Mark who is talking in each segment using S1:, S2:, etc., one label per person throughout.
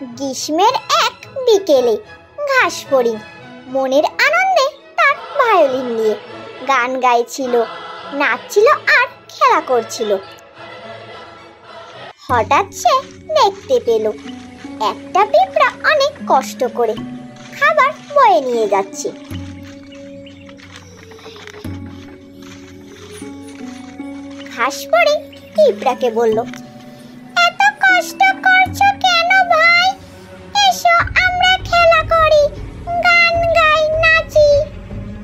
S1: গ্রীষ্মের এক বিকেলে ঘাস ফড়িং মনের আনন্দে তার ভায়োলিন নিয়ে গান গাইছিল, নাচছিল আর খেলা করছিল। হঠাৎ সে দেখতে পেল একটা পিঁপড়া অনেক কষ্ট করে খাবার বয়ে নিয়ে যাচ্ছে। ঘাস ফড়িং পিঁপড়াকে বলল, এত কষ্ট করছো কেন ভাই? এসো আমরা খেলা করি, গান গাই, নাচি।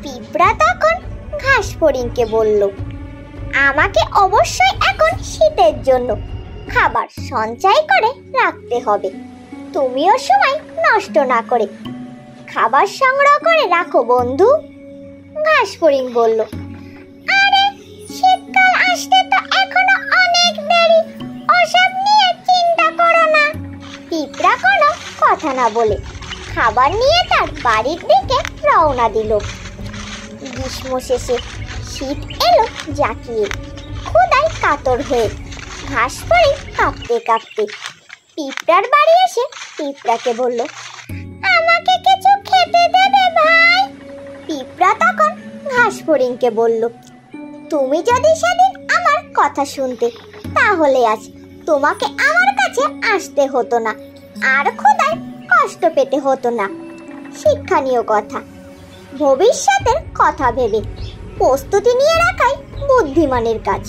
S1: পিঁপড়া তখন ঘাস ফড়িংকে বলল, আমাকে অবশ্যই এখন শীতের জন্য খাবার সঞ্চয় করে রাখতে হবে। তুমিও সময় নষ্ট না করে খাবার সংগ্রহ করে রাখো বন্ধু। ঘাস ফড়িং বলল, আরে শীতকাল আসতে তো এখনো অনেক দেরি, ওসব নিয়ে চিন্তা করো না। পিঁপড়া কোনো কথা না বলে খাবার নিয়ে তার বাড়ির দিকে রওনা দিল। গ্রীষ্ম শেষে শীত এলো জাঁকিয়ে, ক্ষুধায় কাতর হয়ে ঘাস ফড়িং কাঁপতে কাঁপতে পিঁপড়ার বাড়ি এসে পিঁপড়াকে বলল, আমাকে কিছু খেতে দেবে ভাই? পিঁপড়া তখন ঘাস ফড়িংকে বলল, তুমি যদি সেদিন আমার কথা শুনতে তাহলে আজ তোমাকে আমার কাছে আসতে হতো না, আর ক্ষুধায় কষ্ট পেতে হতো না। শিক্ষণীয় কথা, ভবিষ্যতের কথা ভেবে প্রস্তুতি নিয়ে রাখাই বুদ্ধিমানের কাজ।